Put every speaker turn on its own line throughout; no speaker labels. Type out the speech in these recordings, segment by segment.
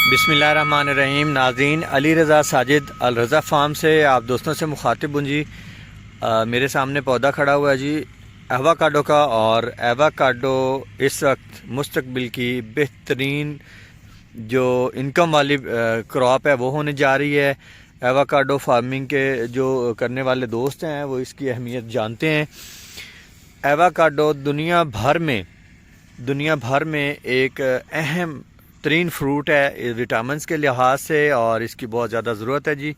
बिस्मिल्लाहिर्रहमानिर्रहीम। नाज़रीन, अली रज़ा साजिद अल रज़ा फार्म से आप दोस्तों से मुखातिब हूँ जी। मेरे सामने पौधा खड़ा हुआ है जी एवोकाडो का, और एवोकाडो इस वक्त मुस्तकबिल की बेहतरीन जो इनकम वाली क्रॉप है वो होने जा रही है। एवोकाडो फार्मिंग के जो करने वाले दोस्त हैं वो इसकी अहमियत जानते हैं। एवोकाडो दुनिया भर में एक अहम तरीन फ्रूट है विटामिन्स के लिहाज से, और इसकी बहुत ज़्यादा ज़रूरत है जी।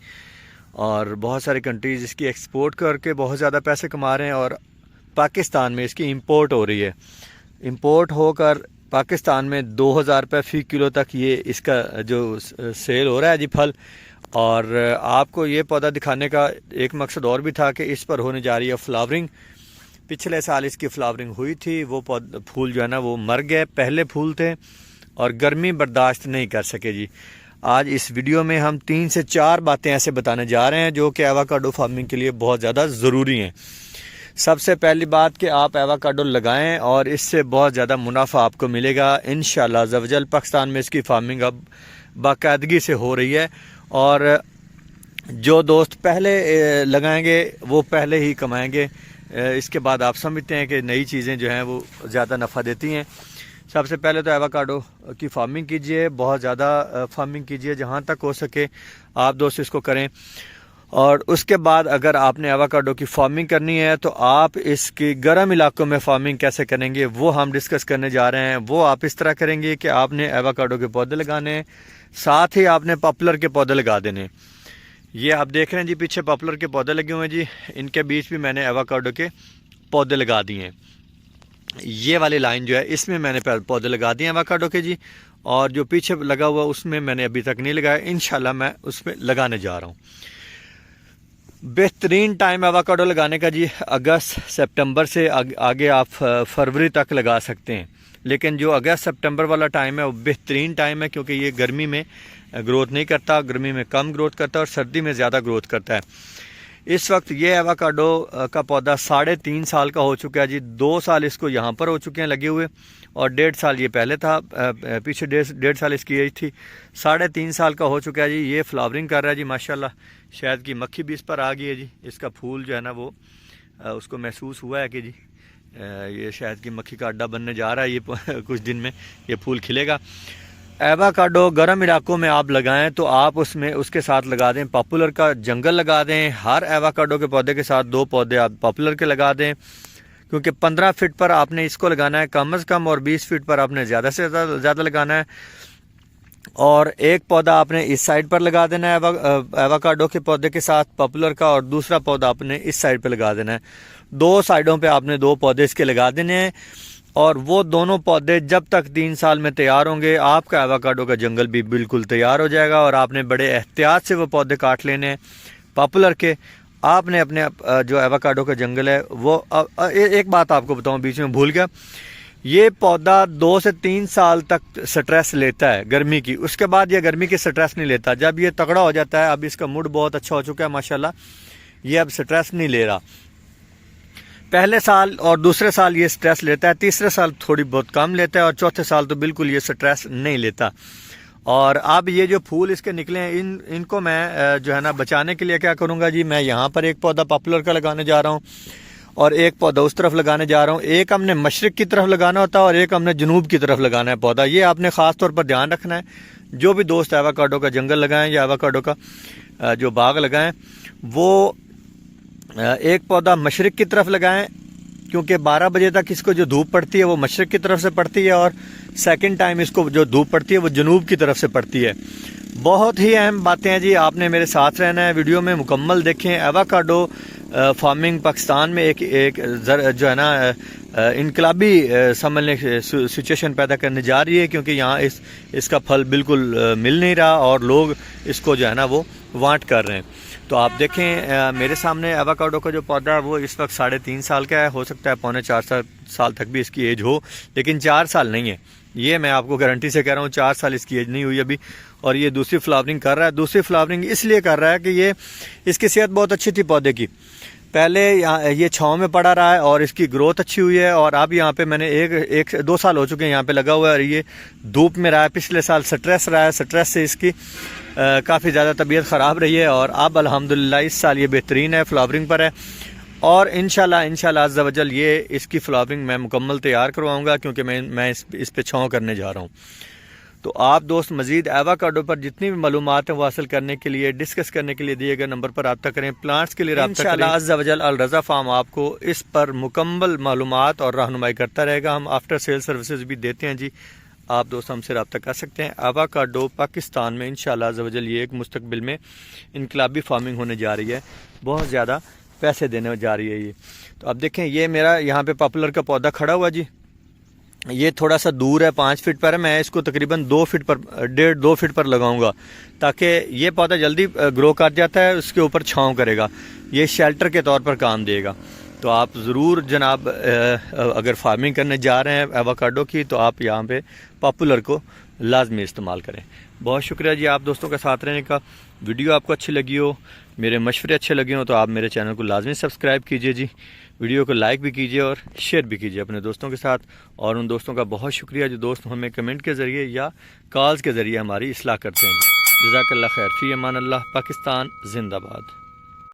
और बहुत सारी कंट्रीज़ इसकी एक्सपोर्ट करके बहुत ज़्यादा पैसे कमा रहे हैं, और पाकिस्तान में इसकी इंपोर्ट हो रही है। इंपोर्ट होकर पाकिस्तान में 2000 रुपये फ़ी किलो तक ये इसका जो सेल हो रहा है जी फल। और आपको ये पौधा दिखाने का एक मकसद और भी था कि इस पर होने जा रही है फ्लावरिंग। पिछले साल इसकी फ्लावरिंग हुई थी, वो फूल जो है ना वो मर गए, पहले फूल थे और गर्मी बर्दाश्त नहीं कर सके जी। आज इस वीडियो में हम 3 से 4 बातें ऐसे बताने जा रहे हैं जो कि एवोकाडो फार्मिंग के लिए बहुत ज़्यादा ज़रूरी हैं। सबसे पहली बात कि आप एवोकाडो लगाएं और इससे बहुत ज़्यादा मुनाफा आपको मिलेगा इंशाअल्लाह अज़्ज़ा वजल। पाकिस्तान में इसकी फार्मिंग अब बाकायदगी से हो रही है, और जो दोस्त पहले लगाएंगे वो पहले ही कमाएंगे। इसके बाद आप समझते हैं कि नई चीज़ें जो हैं वो ज़्यादा नफ़ा देती हैं। सबसे पहले तो एवोकाडो की फार्मिंग कीजिए, बहुत ज़्यादा फार्मिंग कीजिए, जहाँ तक हो सके आप दोस्त इसको करें। और उसके बाद अगर आपने एवोकाडो की फार्मिंग करनी है तो आप इसकी गर्म इलाकों में फार्मिंग कैसे करेंगे वो हम डिस्कस करने जा रहे हैं। वो आप इस तरह करेंगे कि आपने एवोकाडो के पौधे लगाने, साथ ही आपने पॉपुलर के पौधे लगा देने। ये आप देख रहे हैं जी, पीछे पॉपुलर के पौधे लगे हुए हैं जी, इनके बीच भी मैंने एवोकाडो के पौधे लगा दिए हैं। ये वाली लाइन जो है इसमें मैंने पौधे लगा दिए हैं एवोकाडो के जी, और जो पीछे लगा हुआ उसमें मैंने अभी तक नहीं लगाया, इंशाल्लाह मैं उसमें लगाने जा रहा हूँ। बेहतरीन टाइम एवोकाडो लगाने का जी अगस्त सितंबर से आगे आप फरवरी तक लगा सकते हैं, लेकिन जो अगस्त सितंबर वाला टाइम है वो बेहतरीन टाइम है, क्योंकि ये गर्मी में ग्रोथ नहीं करता, गर्मी में कम ग्रोथ करता है और सर्दी में ज़्यादा ग्रोथ करता है। इस वक्त ये एवोकाडो का पौधा 3.5 साल का हो चुका है जी। 2 साल इसको यहाँ पर हो चुके हैं लगे हुए, और 1.5 साल ये पहले था, पीछे 1.5 साल इसकी एज थी। 3.5 साल का हो चुका है जी। ये फ्लावरिंग कर रहा है जी माशाल्लाह। शहद की मक्खी भी इस पर आ गई है जी। इसका फूल जो है ना वो उसको महसूस हुआ है कि जी ये शहद की मक्खी का अड्डा बनने जा रहा है। ये कुछ दिन में ये फूल खिलेगा। एवोकाडो गर्म इलाकों में आप लगाएं तो आप उसमें उसके साथ लगा दें पॉपुलर का जंगल लगा दें। हर एवोकाडो के पौधे के साथ 2 पौधे आप पॉपुलर के लगा दें, क्योंकि 15 फीट पर आपने इसको लगाना है कम से कम, और 20 फीट पर आपने ज़्यादा से ज़्यादा लगाना है। और एक पौधा आपने इस साइड पर लगा देना है एवोकाडो के पौधे के साथ पॉपुलर का, और दूसरा पौधा आपने इस साइड पर लगा देना है। 2 साइडों पर आपने 2 पौधे इसके लगा देने हैं, और वो दोनों पौधे जब तक 3 साल में तैयार होंगे आपका एवोकाडो का जंगल भी बिल्कुल तैयार हो जाएगा। और आपने बड़े एहतियात से वो पौधे काट लेने हैं पॉपुलर के। आपने अपने जो एवोकाडो का जंगल है वो एक बात आपको बताऊं, बीच में भूल गया, ये पौधा 2 से 3 साल तक स्ट्रेस लेता है गर्मी की। उसके बाद ये गर्मी की स्ट्रेस नहीं लेता। जब ये तगड़ा हो जाता है, अब इसका मूड बहुत अच्छा हो चुका है माशाल्लाह, ये अब स्ट्रेस नहीं ले रहा। पहले साल और दूसरे साल ये स्ट्रेस लेता है, तीसरे साल थोड़ी बहुत कम लेता है, और चौथे साल तो बिल्कुल ये स्ट्रेस नहीं लेता। और अब ये जो फूल इसके निकले हैं इनको मैं जो है ना बचाने के लिए क्या करूँगा जी, मैं यहाँ पर एक पौधा पॉपुलर का लगाने जा रहा हूँ और एक पौधा उस तरफ लगाने जा रहा हूँ। एक हमने मशरिक की तरफ लगाना होता है और एक हमने जनूब की तरफ लगाना है पौधा। ये आपने ख़ास तौर पर ध्यान रखना है। जो भी दोस्त एवोकाडो का जंगल लगाएं या एवोकाडो का जो बाग लगाएं, वो एक पौधा मशरिक की तरफ लगाएं, क्योंकि 12 बजे तक इसको जो धूप पड़ती है वो मशरिक की तरफ से पड़ती है, और सेकंड टाइम इसको जो धूप पड़ती है वो जनूब की तरफ से पड़ती है। बहुत ही अहम बातें हैं जी, आपने मेरे साथ रहना है, वीडियो में मुकम्मल देखें। एवोकाडो फार्मिंग पाकिस्तान में एक जो है ना इनकलाबी समझने सिचुएशन पैदा करने जा रही है, क्योंकि यहाँ इसका फल बिल्कुल मिल नहीं रहा और लोग इसको जो है ना वो वांट कर रहे हैं। तो आप देखें मेरे सामने एवोकाडो का जो पौधा है वो इस वक्त 3.5 साल का है। हो सकता है 3.25 साल तक भी इसकी एज हो, लेकिन 4 साल नहीं है। ये मैं आपको गारंटी से कह रहा हूँ, 4 साल इसकी एज नहीं हुई अभी, और ये दूसरी फ्लावरिंग कर रहा है। दूसरी फ्लावरिंग इसलिए कर रहा है कि ये इसकी सेहत बहुत अच्छी थी पौधे की। پہلے یہ چھاؤں میں پڑا رہا ہے اور اس کی گروتھ اچھی ہوئی ہے، اور اب یہاں پہ میں نے ایک 2 سال ہو چکے ہیں یہاں پہ لگا ہوا ہے، اور یہ دھوپ میں رہا ہے۔ پچھلے سال سٹریس رہا ہے، سٹریس سے اس کی کافی زیادہ طبیعت خراب رہی ہے، اور اب الحمدللہ اس سال یہ بہترین ہے، فلاورنگ پر ہے، اور انشاءاللہ عز و جل یہ اس کی فلاورنگ میں مکمل تیار کرواؤں گا، کیونکہ میں اس پہ چھاؤں کرنے جا رہا ہوں۔ تو آپ دوست مزید ایووکاڈو پر جتنی بھی معلومات ہیں وہ حاصل کرنے کے لیے، ڈسکس کرنے کے لیے دیے گئے نمبر پر رابطہ کریں، پلانٹس کے لیے رابطہ کریں۔ انشاءاللہ عز و جل الرضا فارم آپ کو اس پر مکمل معلومات اور رہنمائی کرتا رہے گا۔ ہم آفٹر سیل سروسز بھی دیتے ہیں جی، آپ دوست ہم سے رابطہ کر سکتے ہیں۔ ایووکاڈو پاکستان میں انشاءاللہ عز و جل یہ ایک مستقبل میں انقلابی فارمنگ ہونے جا رہی ہے، بہت زیادہ پیسے دینے جا رہی ہے یہ۔ تو اب دیکھیں یہ میرا یہاں پہ پاپولر کا پودا کھڑا ہوا جی، یہ تھوڑا سا دور ہے، 5 فٹ پر ہے، میں اس کو تقریباً 2 فٹ پر 1.5-2 فٹ پر لگاؤں گا، تاکہ یہ پودا جلدی گرو کر جاتا ہے، اس کے اوپر چھاؤں کرے گا، یہ شیلٹر کے طور پر کام دے گا۔ تو آپ ضرور جناب اگر فارمنگ کرنے جا رہے ہیں ایووکاڈو کی، تو آپ یہاں پہ پاپولر کو لازمی استعمال کریں۔ بہت شکریہ جی آپ دوستوں کا ساتھ رہنے کا۔ ویڈیو آپ کو اچھی لگی ہو، میرے مشورے اچھے لگے ہوں، تو آپ میرے چینل کو لازمی سبسکرائب کیجئے جی، ویڈیو کو لائک بھی کیجئے اور شیئر بھی کیجئے اپنے دوستوں کے ساتھ، اور ان دوستوں کا بہت شکریہ جو دوست ہمیں کمنٹ کے ذریعے یا کالز کے ذریعے ہماری اصلاح کرتے ہیں۔ جزاک اللہ خیر، فی امان اللہ، پاکستان زندہ باد۔